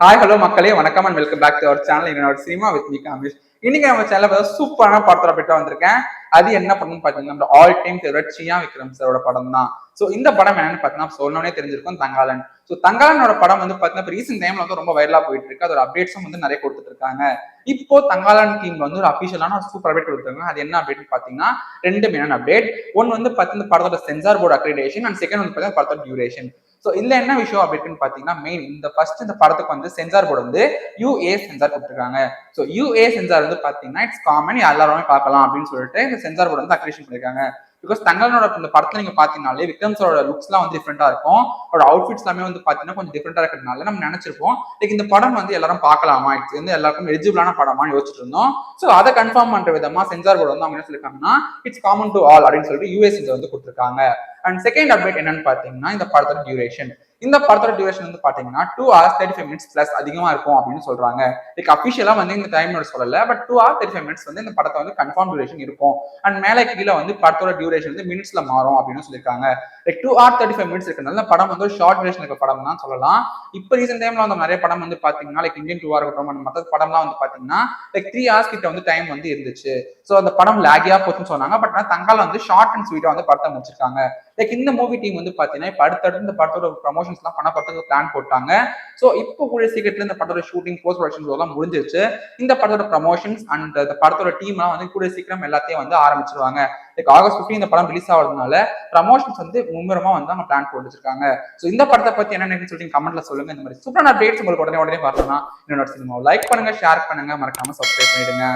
Hi hello மக்களே, வணக்கம் and welcome back to our channel. என்னோட சினிமா வித் மீ காமிஷ். இன்னைக்கு நம்ம சேனல்ல சூப்பரான படத்தோட போயிட்டு வந்திருக்கேன். அது என்ன படம்னு பாத்தீங்கன்னா, நம்ம ஆல் டைம் ஃபேவரட் சியா விக்ரம் சாரோட படம் தான். ஸோ இந்த படம் என்னன்னு பார்த்தீங்கன்னா, சொன்னோடனே தெரிஞ்சிருக்கும், தங்காளன். ஸோ தங்காளனோட படம் வந்து பார்த்தீங்கன்னா, ரீசென்ட் டைம்ல வந்து ரொம்ப வைரலா போயிட்டு இருக்கு. அதோட அப்டேட்ஸும் வந்து நிறைய கொடுத்துட்டு இருக்காங்க. இப்போ தங்காளன் டீம் வந்து ஒரு அபிஷியலான ஒரு சூப்பர் அப்டேட் கொடுத்துருக்காங்க. அது என்ன அப்டேட் பாத்தீங்கன்னா, ரெண்டு மெயினான அப்டேட். ஒன்னு வந்து பார்த்தீங்கன்னா, படத்தோட censor board accreditation and second வந்து பார்த்தீங்கன்னா படத்தோட டியூரேஷன். ஸோ இதுல என்ன விஷயம் அப்படின்னு பாத்தீங்கன்னா, மெயின் இந்த படத்துக்கு வந்து சென்சார் போர்டு வந்து UA சென்சார் கொடுத்துருக்காங்க. ஸோ UA சென்சார் வந்து பாத்தீங்கன்னா இட்ஸ் காமன், எல்லாருமே பார்க்கலாம் அப்படின்னு சொல்லிட்டு இந்த சென்சார் போர்டு வந்து அக்ரிடேஷன் பண்ணிருக்காங்க. பிகாஸ் தங்கலனோட இந்த படத்துல நீங்க பாத்தீங்கன்னாலே விக்ரம் சாரோட லுக்ஸ் எல்லாம் வந்து டிஃப்ரெண்டா இருக்கும். அவரோட அவுட்ஃபிட்ஸ் எல்லாமே வந்து பாத்தீங்கன்னா கொஞ்சம் டிஃப்ரெண்டா இருக்கிறதுனால நம்ம நினைச்சிருப்போம் லைக் இந்த படம் வந்து எல்லாரும் பார்க்கலாமா, இது வந்து எல்லாருக்கும் எலிஜிபிளான படமா யோசிச்சுட்டு இருந்தோம். ஸோ அதை கன்ஃபார்ம் பண்ற விதமா சென்சார் போர்டு வந்து அவங்க என்ன சொல்லிருக்காங்கன்னா, இட்ஸ் காமன் டு ஆல் அப்படின்னு சொல்லிட்டு UA சென்சார் வந்து கொடுத்துருக்காங்க. அண்ட் செகண்ட் அப்டேட் என்னன்னு பாத்தீங்கன்னா, இந்த படத்தோட டியூரேஷன். இந்த படத்தோட டியூரேஷன் வந்து பாத்தீங்கன்னா 2 hours 35 minutes பிளஸ் அதிகமா இருக்கும் அப்படின்னு சொல்றாங்க. லைக் அபிஷியலா வந்து இந்த டைமோட சொல்லல, பட் 2 hours 35 minutes வந்து இந்த படத்தை வந்து கன்ஃபார்ம் டியூரேஷன் இருக்கும். அண்ட் மேலே கீழே வந்து படத்தோட டியூரேஷன் வந்து மினிட்ஸ்ல மாறும் அப்படின்னு சொல்லியிருக்காங்க. லைக் 2 hours 35 minutes இருக்கிறதுனால படம் வந்து ஷார்ட் டியூரேஷன் இருக்க படம் தான் சொல்லலாம். இப்போ ரீசென்ட் டைம்ல வந்து நிறைய படம் வந்து பாத்தீங்கன்னா லைக் இந்தியன் 2 இருக்கட்டும், மற்ற படம்லாம் வந்து பாத்தீங்கன்னா லைக் 3 hours கிட்ட வந்து டைம் வந்து இருந்துச்சு. ஸோ அந்த படம் லேகியா போச்சுன்னு சொன்னாங்க. பட் தங்கால வந்து ஷார்ட் அண்ட் ஸ்வீட்டா வந்து படத்தை முடிச்சிருக்காங்க. லைக் இந்த மூவி டீம் வந்து பாத்தீங்கன்னா இப்ப அடுத்தடுத்து இந்த படத்தோட ப்ரமோஷன்ஸ் எல்லாம் பண்ண படத்துக்கு பிளான் போட்டாங்க. ஸோ இப்போ கூடிய சீக்கிரத்துல இந்த படத்தோட ஷூட்டிங் போஸ்ட் ப்ரொடக்ஷன் எல்லாம் முடிஞ்சிருச்சு. இந்த படத்தோட ப்ரமோஷன்ஸ் அண்ட் இந்த படத்தோட டீம் எல்லாம் வந்து கூடிய சீக்கிரம் எல்லாத்தையும் வந்து ஆரம்பிச்சிருவாங்க. லைக் August 15 இந்த படம் ரிலீஸ் ஆகிறதுனால ப்ரமோஷன்ஸ் வந்து மும்முரமா வந்து அவங்க பிளான் போட்டு வச்சிருக்காங்க. ஸோ இந்த படத்தை பத்தி என்ன சொல்லிட்டு கமெண்ட்ல சொல்லுங்க. இந்த மாதிரி சூப்பரான அப்டேட்ஸ் உங்களுக்கு உடனே பார்க்கணும்னா என்னோட சினிமாவை லைக் பண்ணுங்க, ஷேர் பண்ணுங்க, மறக்காம சப்ஸ்கிரைப் பண்ணிடுங்க.